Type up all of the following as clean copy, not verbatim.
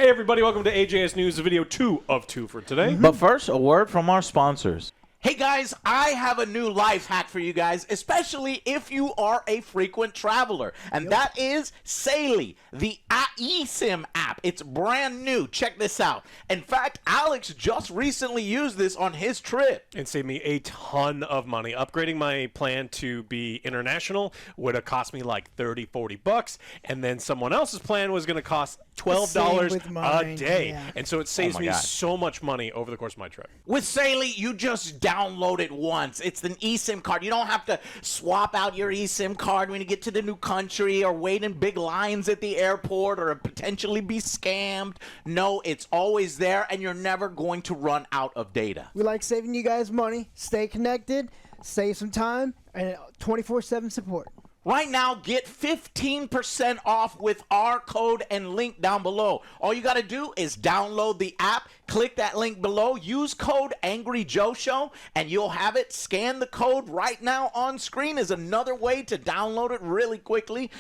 Hey everybody, welcome to AJS News, video 2 of 2 for today. But first, a word from our sponsors. Hey guys, I have a new life hack for you guys, especially if you are a frequent traveler, and that is Saily, the eSIM app. It's brand new. Check this out. In fact, Alex just recently used this on his trip. It saved me a ton of money. Upgrading my plan to be international would have cost me like $30-40, and then someone else's plan was going to cost $12 a day. Yeah. And so it saves me so much money over the course of my trip. With Saily, you just download it once. It's an eSIM card. You don't have to swap out your eSIM card when you get to the new country or wait in big lines at the airport or potentially be scammed. No, it's always there, and you're never going to run out of data. We like saving you guys money. Stay connected, save some time, and 24/7 support. Right now, get 15% off with our code and link down below. All you got to do is download the app, click that link below, use code AngryJoeShow, and you'll have it. Scan the code right now on screen is another way to download it really quickly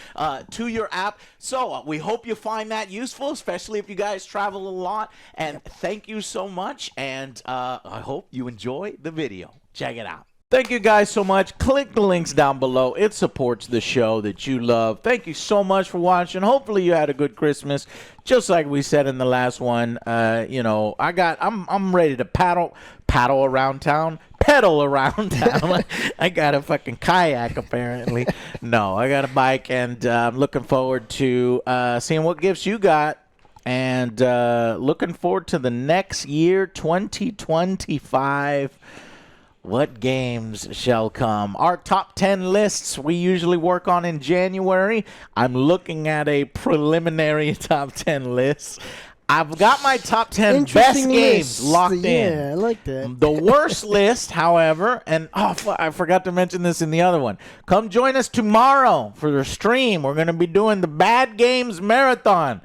to your app. So we hope you find that useful, especially if you guys travel a lot. And thank you so much, and I hope you enjoy the video. Check it out. Thank you guys so much. Click the links down below. It supports the show that you love. Thank you so much for watching. Hopefully you had a good Christmas. Just like we said in the last one, I'm ready to pedal around town. I got a fucking kayak apparently. No, I got a bike, and I'm looking forward to seeing what gifts you got. And looking forward to the next year, 2025. What games shall come? Our top 10 lists we usually work on in January. I'm looking at a preliminary top 10 list. I've got my top 10 best games locked in. Yeah, I like that. The worst list, however, and I forgot to mention this in the other one. Come join us tomorrow for the stream. We're going to be doing the Bad Games Marathon.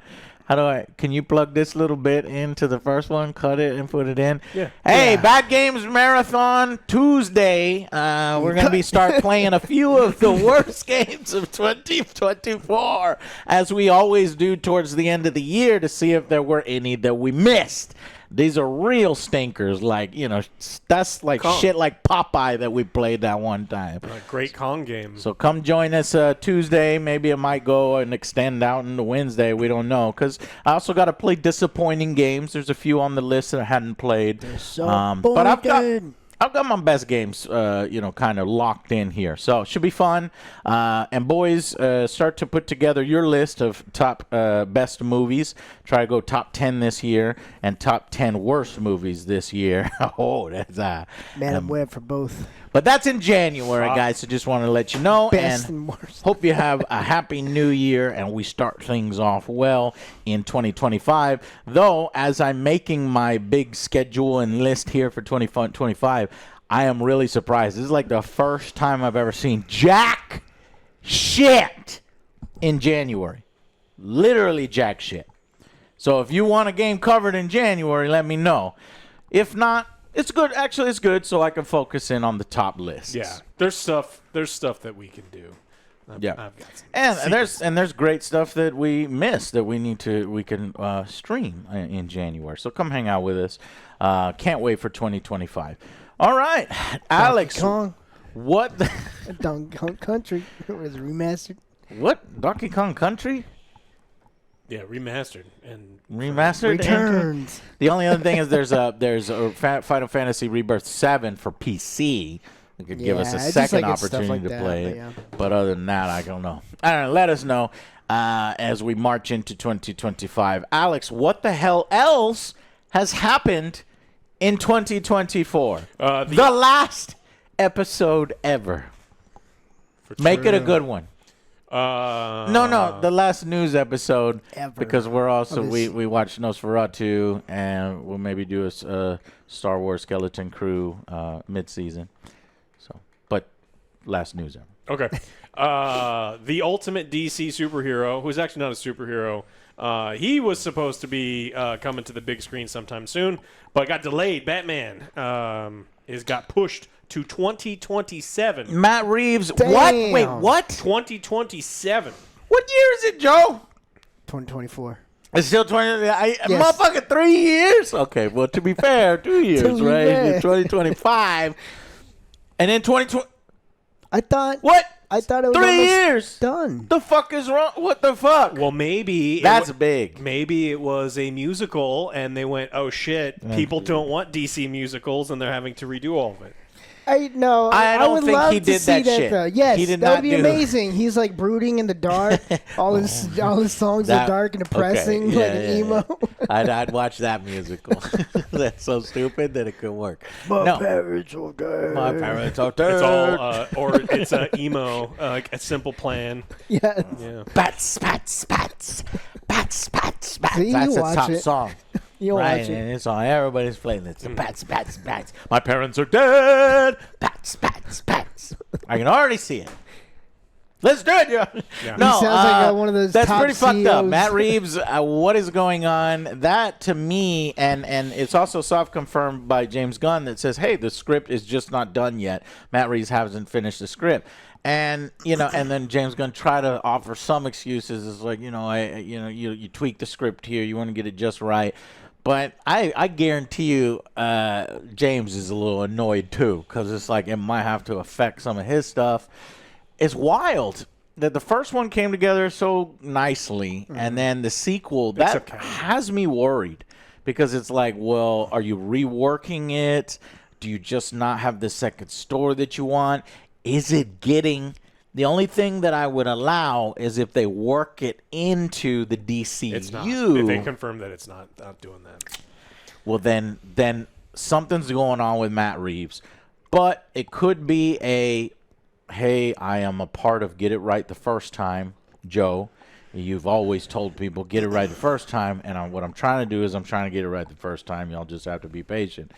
Can you plug this little bit into the first one, cut it and put it in? Yeah. Hey, Bad Games Marathon Tuesday. We're going to start playing a few of the worst games of 2024, as we always do towards the end of the year, to see if there were any that we missed. These are real stinkers, that's like shit like Popeye that we played that one time. Great Kong game. So come join us Tuesday. Maybe it might go and extend out into Wednesday. We don't know, because I also got to play disappointing games. There's a few on the list that I hadn't played. But I've got my best games, kind of locked in here. So it should be fun. And boys, start to put together your list of top best movies. Try to go top 10 this year and top 10 worst movies this year. That's Man, I'm waiting for both. But that's in January, guys, so just want to let you know. Best and worst. Hope you have a happy new year, and we start things off well in 2025. Though, as I'm making my big schedule and list here for 2025, I am really surprised. This is like the first time I've ever seen jack shit in January. Literally jack shit. So if you want a game covered in January, let me know. If not, it's good. Actually, it's good, so I can focus in on the top lists. Yeah, there's stuff that we can do. I've got some there's great stuff that we missed that we can stream in January. So come hang out with us. Can't wait for 2025. All right, Alex. Donkey Kong. What? Donkey Kong Country was remastered. What? Donkey Kong Country? Yeah, remastered and remastered returns. The only other thing is there's a Final Fantasy Rebirth 7 for PC. It could give us a second opportunity to play it. But other than that, I don't know. I don't know. Let us know as we march into 2025. Alex, what the hell else has happened in 2024? The last episode ever. Make it a good one. No, the last news episode ever. Because we're also we watched Nosferatu, and we'll maybe do a Star Wars Skeleton Crew mid-season. So, but last news ever. Okay. The ultimate DC superhero, who's actually not a superhero, he was supposed to be coming to the big screen sometime soon, but got delayed. Batman got pushed to 2027. Matt Reeves. Damn. What? Wait, what? 2027. What year is it, Joe? 2024. It's still 20. Motherfucker, 3 years. Okay, well, to be fair, 2 years, To be right? fair. 2025, and then 2020. I thought What? I thought it was 3 almost years. done. The fuck is wrong? What the fuck? Well, maybe That's big. Maybe it was a musical, and they went, "Oh shit, people don't want DC musicals, and they're having to redo all of it." I don't would think love he to did see that that shit. though. Yes, He did that not would be do- amazing. He's like brooding in the dark. All his songs That- are dark and depressing, okay, yeah, like an yeah, emo. yeah. I'd watch that musical. That's so stupid that it could work. No, parents are gay. my parents are It's dead. all, or it's a emo, like a simple plan. Yeah. Yeah. Bats, bats, bats, bats, bats, bats. See, That's you the watch top it. song. You'll Right, watch it. and it's on everybody's playlist. Bats, bats, bats. My parents are dead. Bats, bats, bats. I can already see it. Let's do it, yeah. No, He sounds like one of those That's top pretty fucked up. CEOs. Matt Reeves, what is going on? That to me, and it's also soft confirmed by James Gunn that says, hey, the script is just not done yet. Matt Reeves hasn't finished the script. And and then James Gunn try to offer some excuses. It's like, you tweak the script here, you want to get it just right. But I guarantee you, James is a little annoyed too, because it's like it might have to affect some of his stuff. It's wild that the first one came together so nicely, and then the sequel that okay. has me worried, because it's like, well, are you reworking it? Do you just not have the second story that you want? Is it getting? The only thing that I would allow is if they work it into the DCU. It's not. They confirmed that it's not doing that. Well, then something's going on with Matt Reeves. But it could be hey, I am a part of Get It Right the First Time, Joe. You've always told people, get it right the first time. And what I'm trying to do is I'm trying to get it right the first time. Y'all just have to be patient.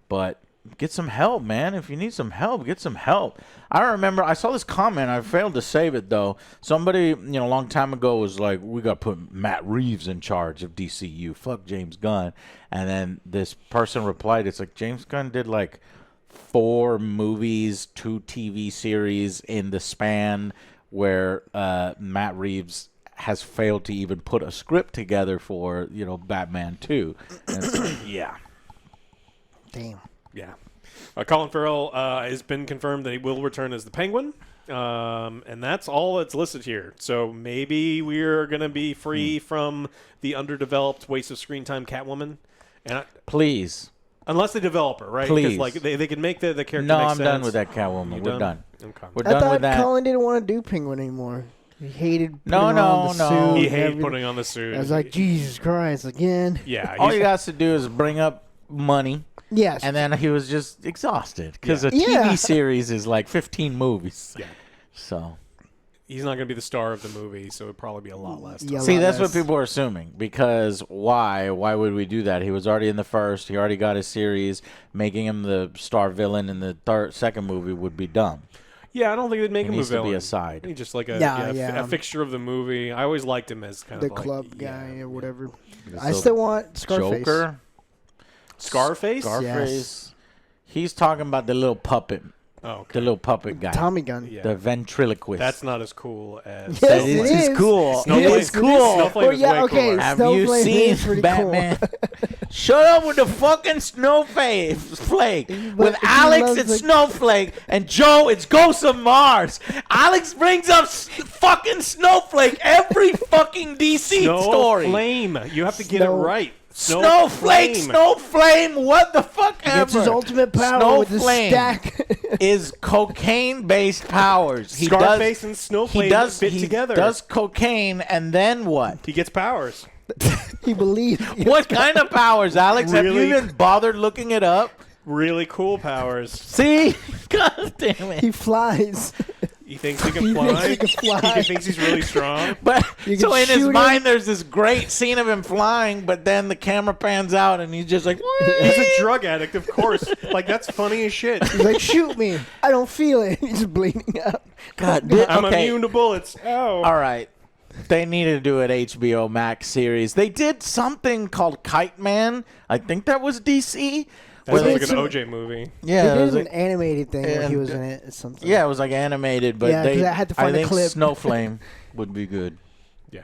But get some help, man. If you need some help, get some help. I remember I saw this comment. I failed to save it, though. Somebody, a long time ago was like, we got to put Matt Reeves in charge of DCU. Fuck James Gunn. And then this person replied, it's like, James Gunn did like 4 movies, 2 TV series in the span where Matt Reeves has failed to even put a script together for, Batman 2. And it's like, yeah. Damn. Yeah. Colin Farrell has been confirmed that he will return as the Penguin. And that's all that's listed here. So maybe we're going to be free from the underdeveloped waste of screen time Catwoman. And Please. unless they develop her, right? Please. Like they can make the character No, make I'm sense. done with that Catwoman. You We're done. Okay. We're I done thought with that. Colin didn't want to do Penguin anymore. He hated putting No, on the no. suit. He and hated everything. putting on the suit. I was like, Jesus Christ, again. yeah. All he's- he has to do is bring up money, Yes. and then he was just exhausted because a Yeah. TV series is like 15 movies. Yeah. So, he's not going to be the star of the movie, so it'd probably be a lot less. Yeah. A see, lot that's less. what people are assuming. Because why? Why would we do that? He was already in the first. He already got his series. Making him the star villain in the second movie would be dumb. Yeah, I don't think they'd make He him a needs to be villain. a side. He's just like a, Yeah. a fixture of the movie. I always liked him as kind the of like club guy yeah. or whatever. So I still want Scarface. Joker, Scarface. Scarface. He's talking about the little puppet, Oh, okay. the little puppet guy, Tommy Gun. Yeah. the ventriloquist. That's not as cool as. Yes, That it is is. cool. Snowflake. It is cool. Snowflake Well, is yeah, way okay. cooler. Have you Snowflake seen is pretty Batman? Shut up with the fucking snowflake. With he Alex, loves it's the- Snowflake, and Joe, it's Ghost of Mars. Alex brings up fucking Snowflake every fucking DC story. Flame. You have to get Snow- it right. Snowflake, Snowflame, what the fuck He gets his ever. ultimate power with his Snowflame stack. is cocaine-based powers. He Scarface does, and Snowflake fit together. He does cocaine, and then what? He gets powers. He believes. What kind of powers, Alex? Have Really? you even bothered looking it up? Really cool powers. See? God damn it. He flies. He thinks he can He fly. thinks he can fly. He thinks he's really strong. But You so can in his shoot him. mind, there's this great scene of him flying, but then the camera pans out, and he's just like, He's a drug addict, of course. Like, that's funny as shit. He's like, shoot me. I don't feel it. He's bleeding out. God, I'm okay. immune to bullets. Oh. All right. They needed to do an HBO Max series. They did something called Kite Man. I think that was DC. That where sounds they- like an some- OJ movie. yeah, They it did was an like- animated thing where he and- was in it or something. yeah, it was like animated, but Yeah, 'cause they I had to find I the think clip. Snowflame would be good. Yeah.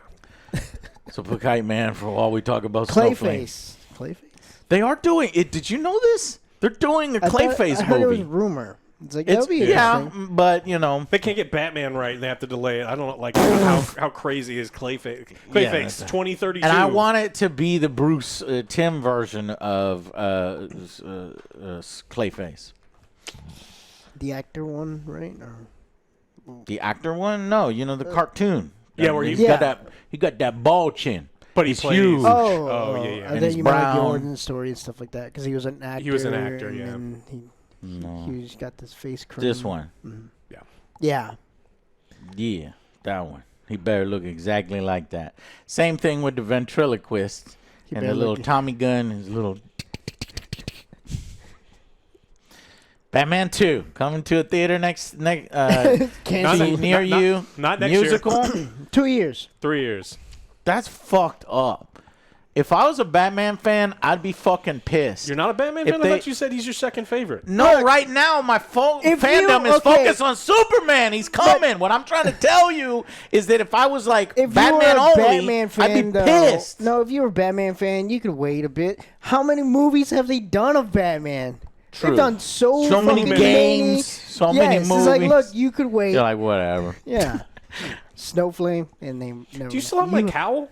So put Kite Man for while we talk about Snowflake. Clayface. They are doing it. Did you know this? They're doing a Clayface I heard it was movie. a rumor. It's like that'll be yeah, interesting. but you know, They can't get Batman right, and they have to delay it. I don't know, like how crazy is Clayface? Clayface 2032. and I want it to be the Bruce Timm version of Clayface. The actor one, right? Or The actor one? No, you know the cartoon. Yeah, where he's he- got that. He got that ball chin. But he He's plays. huge. Oh, yeah. I And thought he's you meant like the brown. origin story and stuff like that because he was an actor. He was an actor, yeah. And he's got this face cream. This one. Yeah. Yeah, that one. He better look exactly like that. Same thing with the ventriloquist He and better the little look- Tommy gun, his little Batman 2 coming to a theater next Can't see see. near you. not next year. Musical. 2 years. 3 years. That's fucked up. If I was a Batman fan, I'd be fucking pissed. You're not a Batman If fan? I thought you said he's your second favorite. No, right now my if fandom you- is okay. focused on Superman. He's coming. What I'm trying to tell you is that if I was like If Batman you were a only, Batman fan, I'd be though, pissed. No, if you were a Batman fan, you could wait a bit. How many movies have they done of Batman? True. They've done so many fucking games, so many yes, movies. It's like, look, you could wait. You're like, whatever. Yeah. Snowflame, and they never. Do you still have my cowl?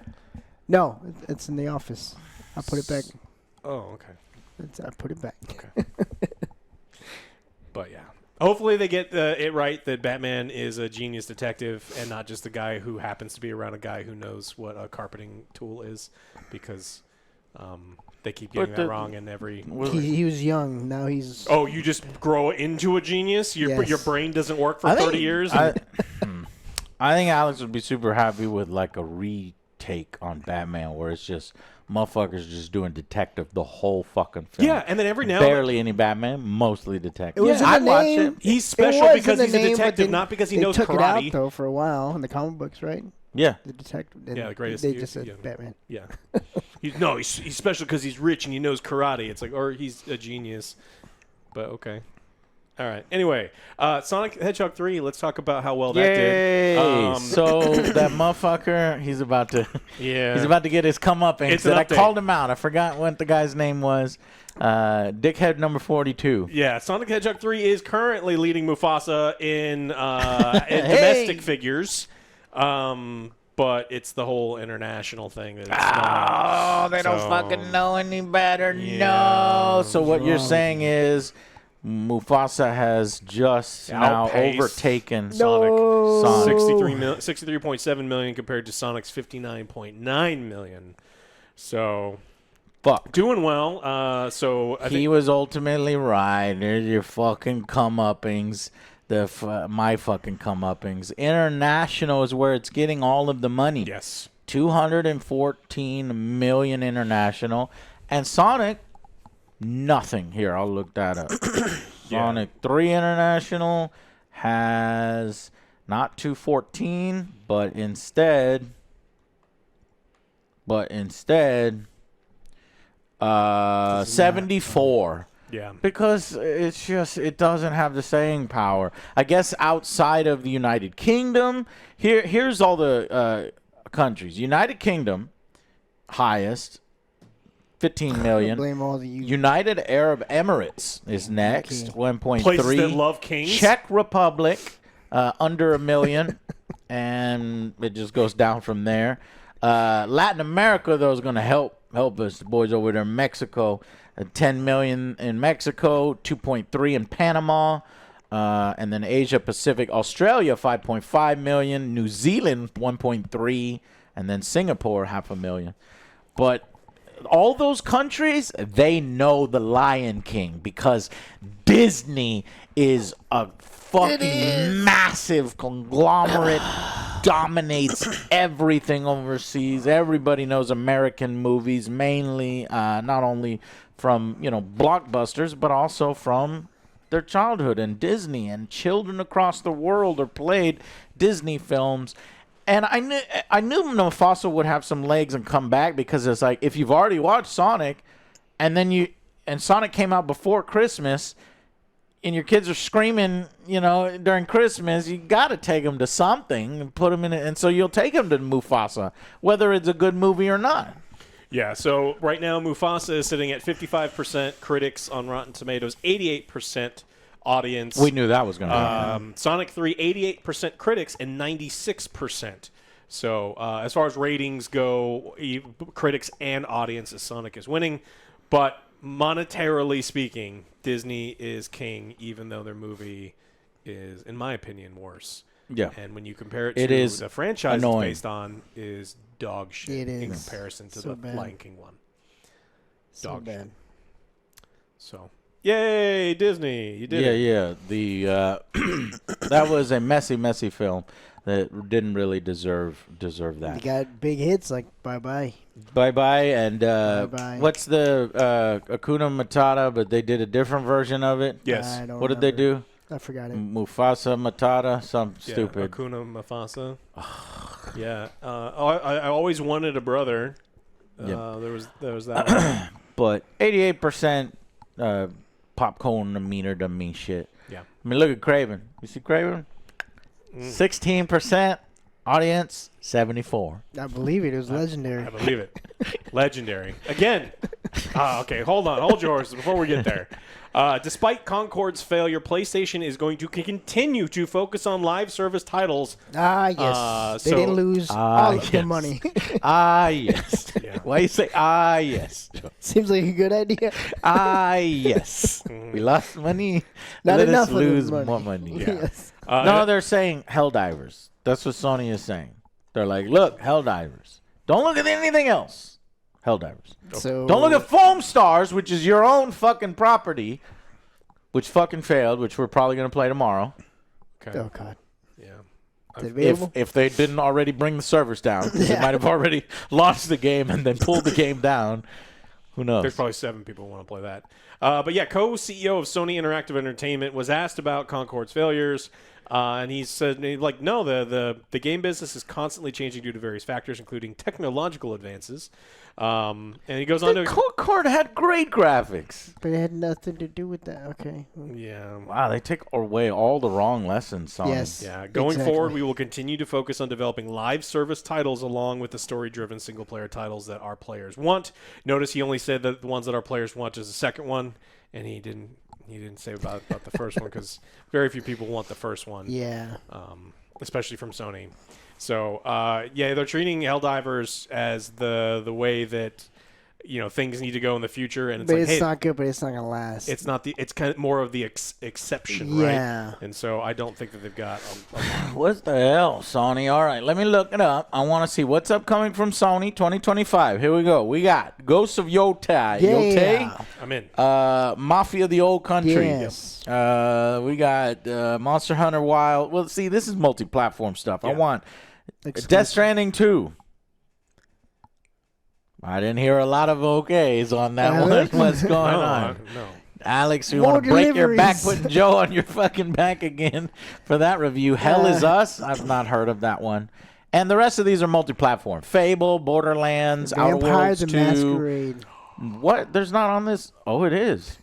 No, it's in the office. I put it back. Oh, okay. I put it back. But yeah. Hopefully they get it right that Batman is a genius detective and not just a guy who happens to be around a guy who knows what a carpeting tool is, because they keep getting But that the- wrong in every. He was young. Now he's. Oh, you just grow into a genius? Your Yes. brain doesn't work for 30 years? I think Alex would be super happy with like a retake on Batman where it's just motherfuckers just doing detective the whole fucking film. Yeah, and then every now barely any Batman, mostly detective. It was in I'd the watch name. it. He's It special was because in he's the a name, but detective, then not because he they knows took it karate. out though for a while in the comic books, right? Yeah. The detective. Yeah, the greatest- They you- just said yeah. Batman. Yeah. He's special because he's rich and he knows karate. It's like, or he's a genius. But okay. All right. Anyway, Sonic the Hedgehog 3, let's talk about how well that Yay! did. So that motherfucker, he's about to get his comeuppance. It's an I update. called him out. I forgot what the guy's name was. Dickhead number 42. Yeah, Sonic the Hedgehog 3 is currently leading Mufasa in domestic figures. But it's the whole international thing that it's not. Oh, they don't So- fucking know any better. Yeah. No. So what you're saying is Mufasa has just now Outpaced. overtaken No. Sonic. 63.7 million compared to Sonic's 59.9 million. So Fuck. doing well. So I He think was ultimately right. There's your fucking comeuppings. My fucking comeuppings. International is where it's getting all of the money. yes. 214 million international. And Sonic, nothing. Here, I'll look that up. Sonic 3 International has not 214, but instead 74. Yeah. Because it's just, it doesn't have the staying power. I guess outside of the United Kingdom, here's all the countries. United Kingdom, highest, 15 million. Blame all the United Arab Emirates is next, 1.3. Places that love kings. Czech Republic, under a million, and it just goes down from there. Latin America, though, is going to help us. The boys over there in Mexico, 10 million in Mexico, 2.3 in Panama, and then Asia Pacific, Australia, 5.5 million, New Zealand, 1.3, and then Singapore, 500,000. But all those countries, they know the Lion King because Disney is a fucking massive conglomerate, dominates everything overseas. Everybody knows American movies, mainly not only from blockbusters, but also from their childhood. And Disney and children across the world are played Disney films. And I knew Mufasa would have some legs and come back because it's like if you've already watched Sonic, and Sonic came out before Christmas, your kids are screaming, during Christmas, you got to take them to something and put them in it. And so you'll take them to Mufasa, whether it's a good movie or not. Yeah, so right now Mufasa is sitting at 55% critics on Rotten Tomatoes, 88% audience. We knew that was going to happen. Sonic 3, 88% critics and 96%. So as far as ratings go, critics and audiences, Sonic is winning. But monetarily speaking, Disney is king, even though their movie is, in my opinion, worse. Yeah. And when you compare it It to is the franchise annoying. it's based on, is dog shit It is. in comparison to So the bad. Lion King one. So Dog shit. bad. So, yay, Disney! You did it. Yeah. The that was a messy film that didn't really deserve You that. got big hits like Bye Bye. Bye and Bye-bye. what's the Hakuna Matata? But they did a different version of it. Yes. I don't What did they remember. do? I forgot it. Mufasa Matata, something Yeah, stupid. Hakuna Mufasa. Yeah. I always wanted a brother. Yeah. There was that one. But 88% popcorn meter doesn't mean shit. Yeah. I mean, look at Kraven. You see Kraven? 16% audience, 74. I believe it. It was I legendary. believe it. Legendary. Again. Okay, hold on. Hold yours before we get there. Despite Concord's failure, PlayStation is going to continue to focus on live service titles. Yes. They so- didn't lose all of their money. Yes. Yeah. Why you say yes? Seems like a good idea. Yes. We lost money. Not Let enough us of the lose money. more money. Yes. No, they're saying Helldivers. That's what Sony is saying. They're like, look, Helldivers. Don't look at anything else. Helldivers. So Don't look at Foam Stars, which is your own fucking property, which fucking failed, which we're probably going to play tomorrow. Okay. Oh God. Yeah. Is it available? If they didn't already bring the servers down, 'cause they might have already launched the game and then pulled the game down. Who knows? There's probably 7 people who want to play that. But yeah, co-CEO of Sony Interactive Entertainment was asked about Concord's failures, and he said, no, the game business is constantly changing due to various factors, including technological advances. And he goes on The to... Concord had great graphics. But it had nothing to do with that. Okay. Yeah. Wow, they take away all the wrong lessons, Sony. Yes. Yeah, going Exactly. forward, we will continue to focus on developing live service titles along with the story-driven single-player titles that our players want. Notice he only said that the ones that our players want is the second one, and he didn't say about the first one because very few people want the first one, Yeah. especially from Sony. So yeah, they're treating Helldivers as the way that things need to go in the future, and it's But like, it's hey, not good. But it's not gonna last. it's not it's kind of more of the exception, Yeah. right? And so I don't think that they've got a What the hell, Sony? All right, let me look it up. I want to see what's upcoming from Sony 2025. Here we go. We got Ghosts of Yotai. Yeah. I'm in. Mafia of the Old Country. Yes. We got Monster Hunter Wild. Well, see, this is multi-platform stuff. I Yeah. want Exclusive. Death Stranding 2. I didn't hear a lot of okays on that one. Alex? What's going No, on? no. Alex, you More want to break your back deliveries. putting Joe on your fucking back again for that review. Hell is Us. I've not heard of that one. And the rest of these are multi-platform. Fable, Borderlands, Outer Vampire Worlds the 2. Masquerade. What? There's not on this? Oh, it is.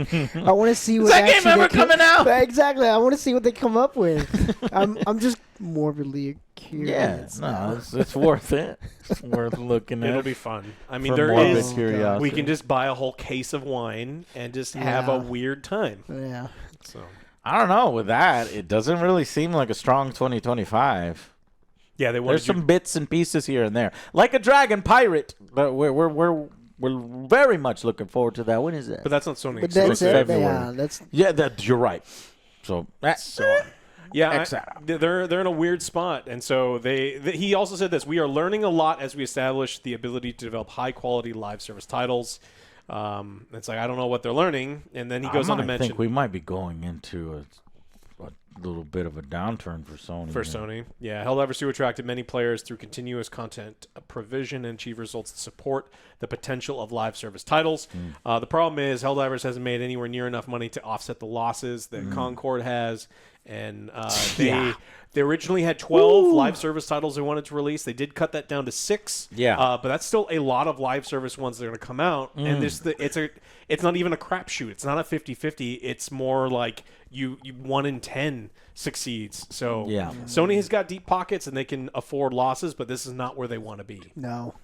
I want to see what Is that game actually ever they come- coming out? Exactly. I want to see what they come up with. I'm just morbidly curious. Yeah, no, it's worth it. It's worth looking at. It'll be fun. I mean, for there morbid is. curiosity. We can just buy a whole case of wine and just have a Yeah. weird time. Yeah. So I don't know. With that, it doesn't really seem like a strong 2025. yeah, they There's wanted some bits and pieces here and there, like a Dragon Pirate. But we're very much looking forward to that. When is that? but that's not Sony. But that's exclusive. it. February. Yeah. That's Yeah, that you're right. So Yeah, Exactly. they're in a weird spot, and so he also said this: we are learning a lot as we establish the ability to develop high quality live service titles. It's like I don't know what they're learning, and then he goes on to I mention think we might be going into a little bit of a downturn for Sony. for here. Sony. Yeah, Helldivers 2 attracted many players through continuous content provision and achieve results that support the potential of live service titles. The problem is Helldivers hasn't made anywhere near enough money to offset the losses that Concord has, And they originally had 12 live service titles they wanted to release. They did cut that down to 6. Yeah. But that's still a lot of live service ones that are going to come out. And it's not even a crapshoot. It's not a 50-50. It's more like you 1 in 10 succeeds. So Sony has got deep pockets and they can afford losses, but this is not where they want to be. No.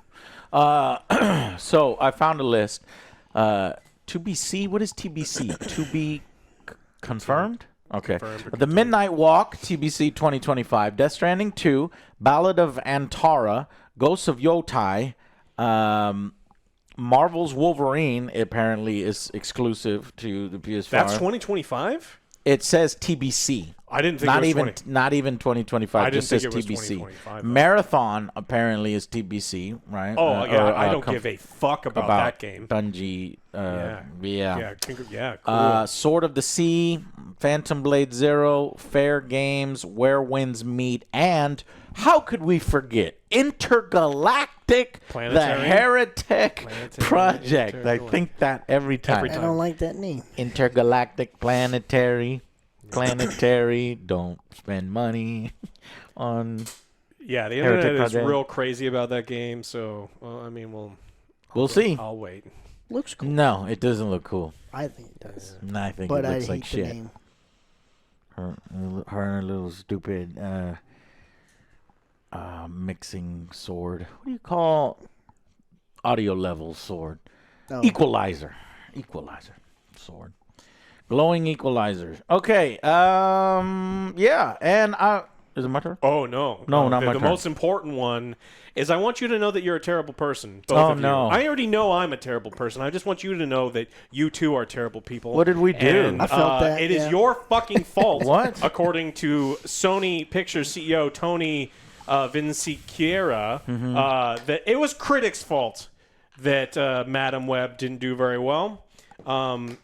So I found a list. TBC, what is TBC? To be confirmed? Okay. The Midnight Walk, TBC 2025. Death Stranding 2, Ballad of Antara, Ghosts of Yotai, Marvel's Wolverine apparently is exclusive to the PS5. That's 2025? It says TBC. I didn't think not it was even 20. not even 2025. I It didn't just says think it was TBC. 2025, though. Marathon apparently is TBC, right? Oh, I don't give a fuck about that game. Bungie. Yeah, cool. Sword of the Sea, Phantom Blade Zero, Fair Games, Where Winds Meet, and how could we forget Intergalactic, the Planetary? Heretic Project. I Intergalactic. think that every time. I don't like that name. Intergalactic, planetary, don't spend money on. Yeah, the Heretic internet is Project. real crazy about that game, so, well, I mean, We'll see. I'll wait. Looks cool. No, it doesn't look cool. I think it does. I think But it I looks hate like the shit. name. Her little stupid mixing sword. What do you call audio level sword? Oh. Equalizer sword. Glowing equalizers. Okay. Yeah. And is it my turn? Oh, no. No, not my The turn. most important one is I want you to know that you're a terrible person. Both Oh, of you. no. I already know I'm a terrible person. I just want you to know that you two are terrible people. What did we do? And, I felt that, It is yeah. your fucking fault. What? According to Sony Pictures CEO Tony Vinciquerra, that it was critics' fault that Madam Web didn't do very well.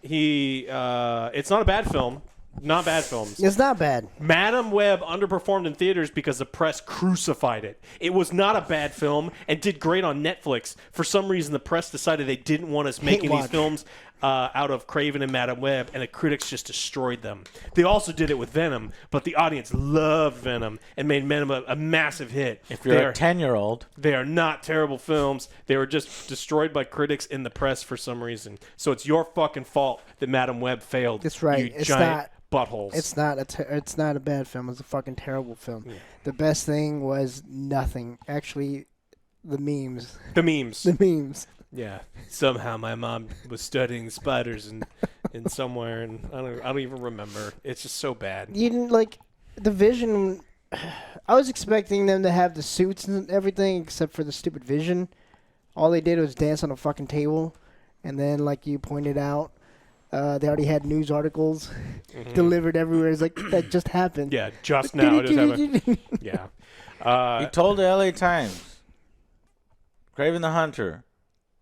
It's not a bad film. Not bad films. It's not bad. Madam Web underperformed in theaters because the press crucified it. It was not a bad film and did great on Netflix. For some reason, the press decided they didn't want us making these watch. films out of Kraven and Madam Web, and the critics just destroyed them. They also did it with Venom, but the audience loved Venom and made Venom a massive hit. If you're a 10-year-old. They are not terrible films. They were just destroyed by critics in the press for some reason. So it's your fucking fault that Madam Web failed. That's right. You It's giant not- buttholes. It's not a bad film. It's a fucking terrible film. Yeah. The best thing was nothing. Actually, the memes. The memes. The memes. Yeah. Somehow my mom was studying spiders in somewhere, and I don't even remember. It's just so bad. You didn't like the Vision. I was expecting them to have the suits and everything, except for the stupid Vision. All they did was dance on a fucking table, and then, like you pointed out, they already had news articles delivered everywhere. It's like that just happened. Yeah, just now. It just happened. Yeah. He told the LA Times, Kraven the Hunter,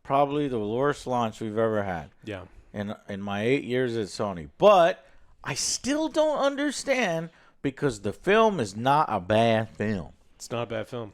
probably the worst launch we've ever had. Yeah. In my 8 years at Sony. But I still don't understand because the film is not a bad film. It's not a bad film.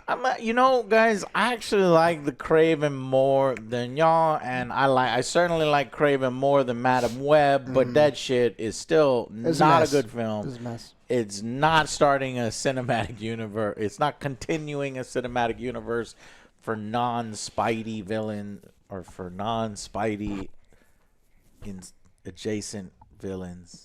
Guys, I actually like the Kraven more than y'all, and I certainly like Kraven more than Madam Web, but that shit is still not a good film. It's a mess. It's not starting a cinematic universe. It's not continuing a cinematic universe for non-Spidey villain or for non-Spidey adjacent villains.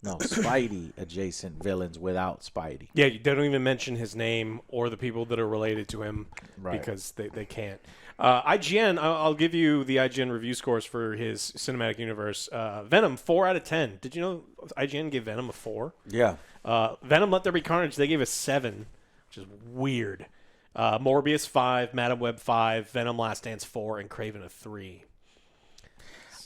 No, Spidey adjacent villains without Spidey. Yeah, they don't even mention his name or the people that are related to him because they can't. IGN, I'll give you the IGN review scores for his cinematic universe. Venom, 4 out of 10. Did you know IGN gave Venom a 4? Yeah. Venom Let There Be Carnage, they gave a 7, which is weird. Morbius, 5. Madam Web, 5. Venom Last Dance, 4. And Kraven, a 3.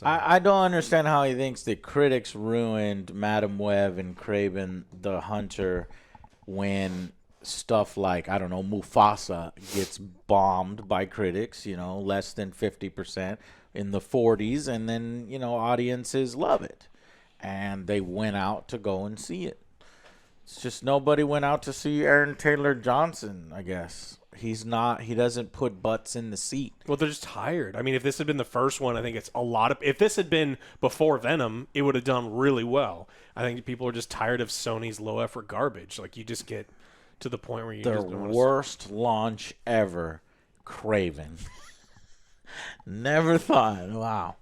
I don't understand how he thinks the critics ruined Madam Web and Kraven the Hunter when stuff like, I don't know, Mufasa gets bombed by critics, less than 50% in the 40s, and then, audiences love it. And they went out to go and see it. It's just nobody went out to see Aaron Taylor Johnson, I guess. He's not. He doesn't put butts in the seat. Well, they're just tired. I mean, if this had been the first one, I think it's a lot of. If this had been before Venom, it would have done really well. I think people are just tired of Sony's low effort garbage. Like you just get to the point where you The just don't want worst launch ever, Kraven. Never thought. Wow.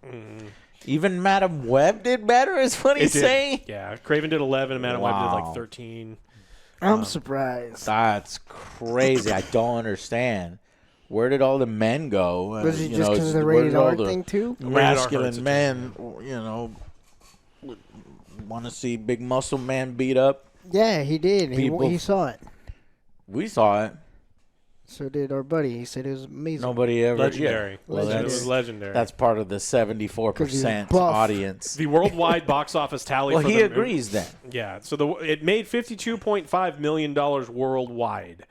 Even Madam Web did better, is what he's saying. Yeah, Kraven did 11, and Madam Web did Wow. like 13. I'm surprised. That's crazy. I don't understand. Where did all the men go? Was it You just know, because of the where rated did all R the thing too? Rated R hurts masculine it, men, want to see big muscle man beat up? Yeah, he did. People- He saw it. We saw it. So did our buddy. He said it was amazing. Nobody ever. Legendary. Yeah. Well, It was that's, legendary. that's part of the 74% audience. the worldwide box office tally. Well, for he the agrees then. Yeah, so it made $52.5 million worldwide,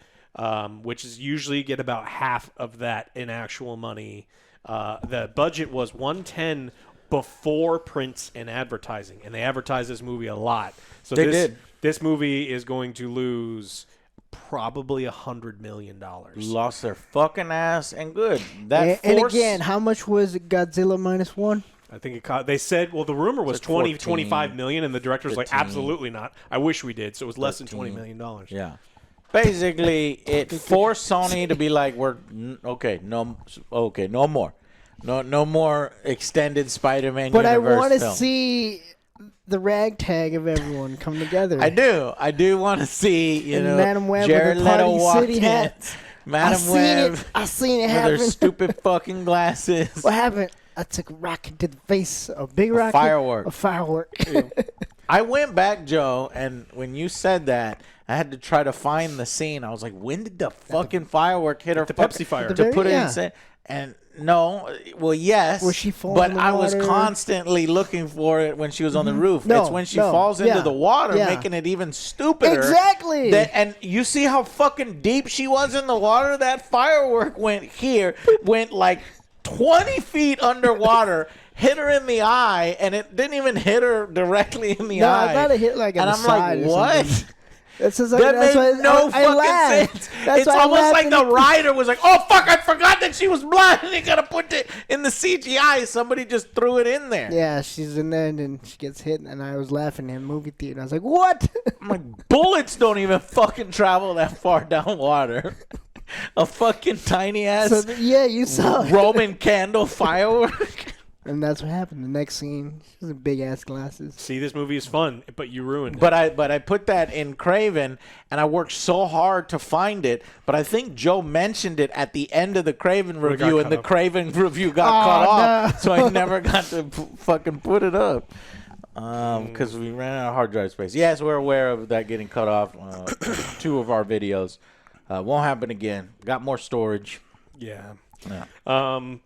which is usually get about half of that in actual money. The budget was 110 before prints and advertising, and they advertised this movie a lot. So They did. This movie is going to lose probably $100 million. Lost their fucking ass and good. That And force, again, how much was Godzilla -1? I think it caught. They said, well, the rumor was like 20, 14, 25 million, and the director's like, 15. absolutely not. I wish we did. So it was less than $20 13. million. Yeah. Basically, it forced Sony to be like, no more. No more extended Spider-Man But I universe want to film. see the ragtag of everyone come together. I do want to see, And Madam Web Jared with her Leto Party walk City in. hat. Madam Web I seen it with her happen. stupid fucking glasses. What happened? I took a rocket to the face. A big rocket. firework. A firework. I went back, Joe, and when you said that, I had to try to find the scene. I was like, when did the fucking firework hit her? the fucking- Pepsi fire. To put it Yeah. in sa- and no, well, yes. Was she falling But in the I was water? constantly looking for it when she was on the roof. No, it's when she no, falls into yeah, the water, yeah. making it even stupider. Exactly. And you see how fucking deep she was in the water? That firework went like 20 feet underwater, hit her in the eye, and it didn't even hit her directly in the No, eye. I thought it hit like on and the I'm like, side or what? something. That's just like, That that's made why no I fucking laughed. sense. That's It's why I almost laughed like in the writer was like, "Oh fuck, I forgot that she was blind, and they gotta put it in the CGI." Somebody just threw it in there. Yeah, she's in there and then she gets hit, and I was laughing in the movie theater. I was like, "What?" I'm like, bullets don't even fucking travel that far down water. A fucking tiny ass So yeah, you saw it. Roman candle firework. And that's what happened. The next scene, she has big ass glasses. See, this movie is fun, but you ruined it. But I put that in Kraven, and I worked so hard to find it. But I think Joe mentioned it at the end of the Kraven review, and the cut Kraven review got cut off, so I never got to fucking put it up because we ran out of hard drive space. Yes, we're aware of that getting cut off. 2 of our videos won't happen again. Got more storage. Yeah. Yeah.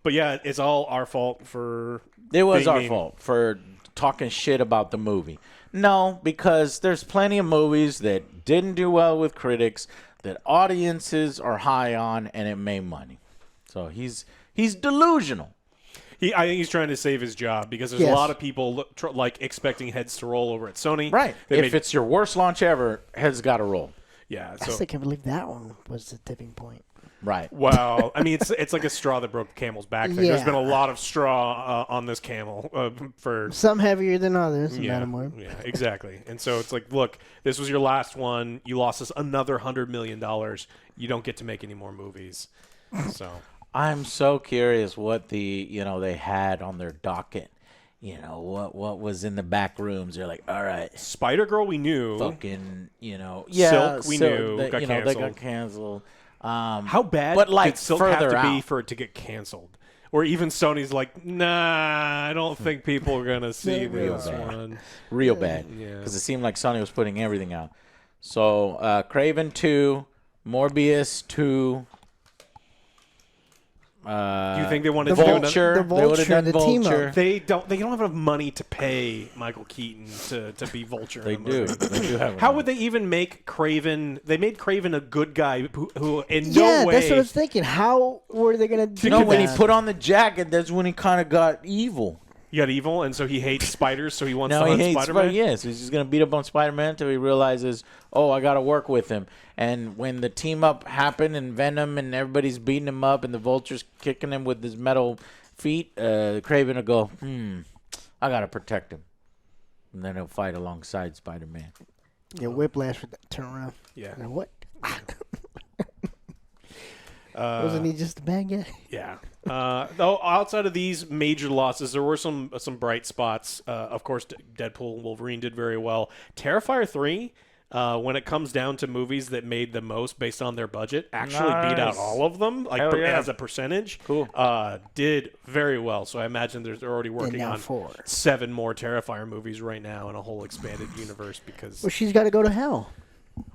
But yeah, it's all our fault for. It was being our mean. fault for talking shit about the movie. No, because there's plenty of movies that didn't do well with critics that audiences are high on, and it made money. So he's delusional. I think he's trying to save his job because there's Yes. a lot of people like expecting heads to roll over at Sony. Right. They If made- it's your worst launch ever, heads got to roll. yeah. I So still can't believe that one was the tipping point. Right. well, I mean, it's like a straw that broke the camel's back. Thing. There's Yeah. been a lot of straw on this camel for. Some heavier than others. Yeah, Madam Web. yeah, exactly. And so it's like, look, this was your last one. You lost us another $100 million. You don't get to make any more movies. So I'm so curious what they had on their docket. What was in the back rooms. They're like, all right, Spider Girl, we knew. fucking, Silk, we knew, they, got they canceled. got canceled. How bad But, like, did Silk have further to be out. for it to get canceled? Or even Sony's like, nah, I don't think people are gonna see Real this bad. one. Real bad. Yeah. Because it seemed like Sony was putting everything out. So, Kraven 2, Morbius 2. Do you think they wanted The to do Vulture? another? The They would've Vulture, done the team Vulture. up. They don't have enough money to pay Michael Keaton to be Vulture. They in the do. movie. They do have. How would they even make Kraven? They made Kraven a good guy who in Yeah, no way. that's what I was thinking. How were they gonna do No, when he that? put on the jacket, that's when he kind of got evil. You got evil, and so he hates spiders, so he wants No, to he hunt hates Spider-Man? Yes, he's just going to beat up on Spider-Man until he realizes, oh, I got to work with him. And when the team up happened and Venom and everybody's beating him up and the Vulture's kicking him with his metal feet, Kraven will go, I got to protect him. And then he'll fight alongside Spider-Man. Yeah, Whiplash with that turn around. Yeah. Like, what? Wasn't he just a bad guy? Yeah. Though outside of these major losses, there were some bright spots. Of course, Deadpool and Wolverine did very well. Terrifier 3, when it comes down to movies that made the most based on their budget, actually beat out Nice. all of them, like Hell yeah. as a percentage. Cool. Did very well. So I imagine they're already working now on 4. 7 more Terrifier movies right now in a whole expanded universe because Well, she's got to go to hell.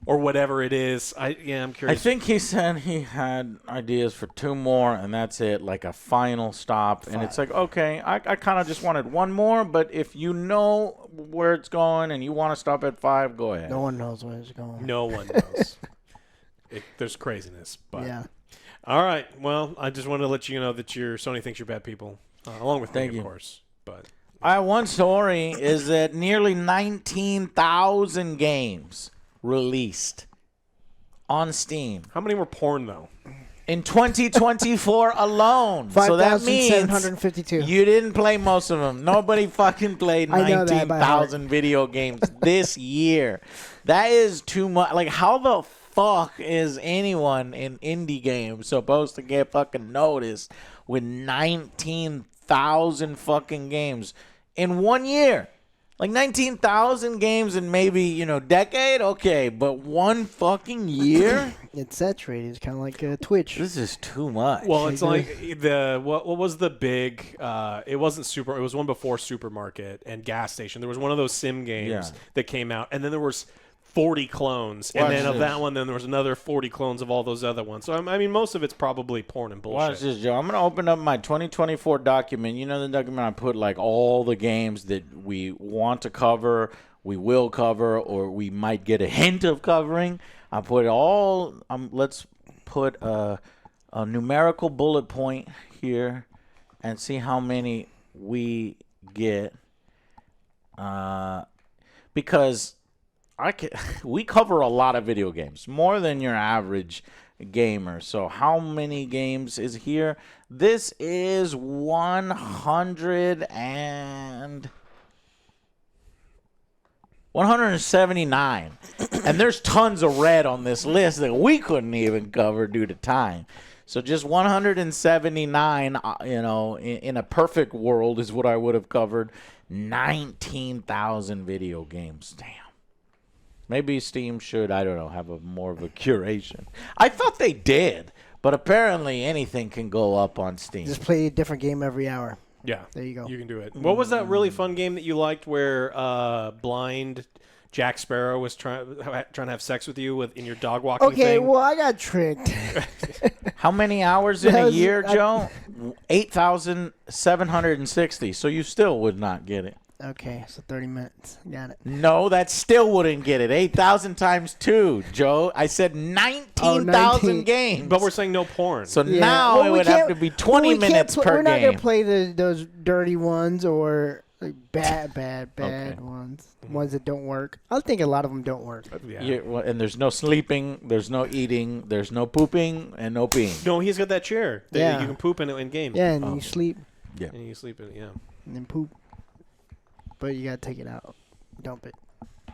or whatever it is. I'm I curious. think he said he had ideas for 2 more, and that's it, like a final stop. And it's like, okay, I kind of just wanted 1 more, but if you know where it's going and you want to stop at 5, go ahead. No one knows where it's going. No one knows. There's craziness, but Yeah. all right. Well, I just wanted to let you know that Sony thinks you're bad people, along with Thank me, you. of course. But One story is that nearly 19,000 games released on Steam how many were porn though? in 2024 alone. So that means 5,752. you didn't play most of them. Nobody fucking played I know that by heart. 19,000 video games this year. That is too much. Like, how the fuck is anyone in indie games supposed to get fucking noticed with 19,000 fucking games in 1 year? Like 19,000 games in maybe, decade? Okay, but 1 fucking year? It's saturated. It's kind of like Twitch. This is too much. Well, it's like what was the big? It wasn't super. It was one before Supermarket and Gas Station. There was one of those sim games that came out, and then there was 40 clones, and Watch then of this. that one, then there was another 40 clones of all those other ones. So I mean, most of it's probably porn and bullshit. Watch this, Joe. I'm going to open up my 2024 document. You know the document I put like all the games that we want to cover, we will cover, or we might get a hint of covering. I put it all. Let's put a numerical bullet point here and see how many we get. Because we cover a lot of video games, more than your average gamer. So how many games is here? This is 179. And there's tons of red on this list that we couldn't even cover due to time. So just 179, in a perfect world is what I would have covered. 19,000 video games. Damn. Maybe Steam should, I don't know, have more of a curation. I thought they did, but apparently anything can go up on Steam. Just play a different game every hour. Yeah, There you go. You can do it. What was that really fun game that you liked where blind Jack Sparrow was trying to have sex with you in your dog walking Okay, thing? well, I got tricked. How many hours in a Because year, Joe? 8,760. So you still would not get it. Okay, so 30 minutes. Got it. No, that still wouldn't get it. 8,000 times 2, Joe. I said 19,000 19. games. But we're saying no porn. So Yeah. now Well, it we would have can't- to be 20 we can't minutes per We're not game. going to play those dirty ones or like bad Okay. ones. Ones that don't work. I think a lot of them don't work. Yeah. And there's no sleeping, there's no eating, there's no pooping, and no peeing. No, he's got that chair that Yeah. you can poop in it in game. Yeah, and you sleep And you sleep in it, yeah. and then poop. But you got to take it out. Dump it.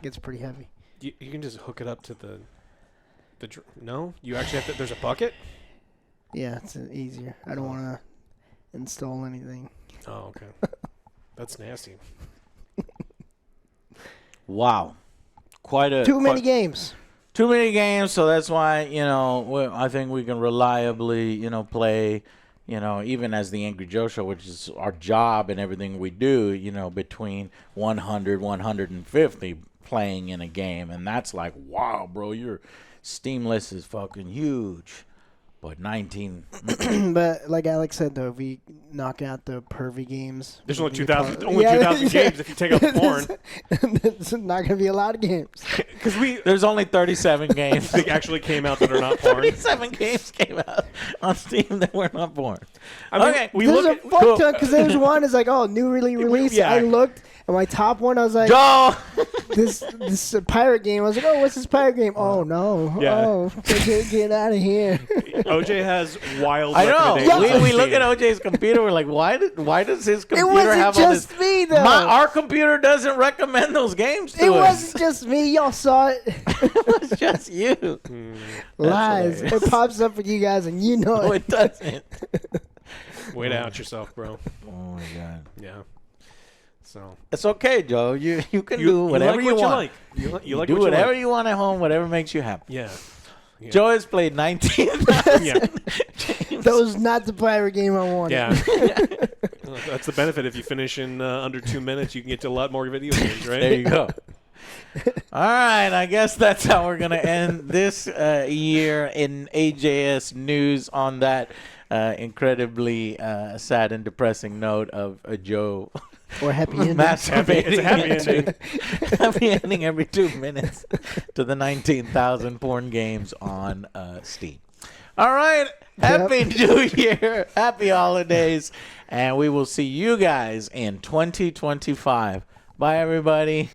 Gets pretty heavy. You can just hook it up to the no? You actually have to, there's a bucket? Yeah, it's easier. I don't want to install anything. Oh, okay. That's nasty. Wow. Too many games. Too many games, so that's why, I think we can reliably, play, even as the Angry Joe Show, which is our job and everything we do, between 100, 150 playing in a game. And that's like, wow, bro, your Steam list is fucking huge. But 19. But like Alex said, though, if we knock out the pervy games, There's only we 2,000 can only 2,000 games if you take out the porn. There's not gonna be a lot of games. Because There's only 37 games. they actually came out that are not porn. 37 games came out on Steam that were not porn. I mean, Okay. we There's look a at fuck ton because there's one is like, oh, newly released. Yeah. I looked and my top one, I was like, Joe! this pirate game. I was like, oh, what's this pirate game? Oh no, Yeah. oh, get out of here. OJ has wild. I know. recommendations on We look Steam. at OJ's computer. We're like, why does his It computer wasn't have all this? just me though. Our computer doesn't recommend those games to It us. wasn't just me. Y'all saw it. It was just you. Lies. hilarious. It pops up for you guys, and you know No, it. it doesn't. Way to out yourself, bro. Oh my god. Yeah. So It's okay, Joe. You can you do whatever like you what want. You like. You like do what you whatever like. you want at home. Whatever makes you happy. Yeah. Joe has played 19. Yeah. That was not the pirate game I wanted. Yeah. That's the benefit. If you finish in under 2 minutes, you can get to a lot more video games, right? There you go. All right, I guess that's how we're going to end this year in AJS news on that incredibly sad and depressing note of Joe Or happy ending. masturbating. It's a happy ending. Happy ending every 2 minutes to the 19,000 porn games on Steam. All right, happy New Year, happy holidays, and we will see you guys in 2025. Bye, everybody.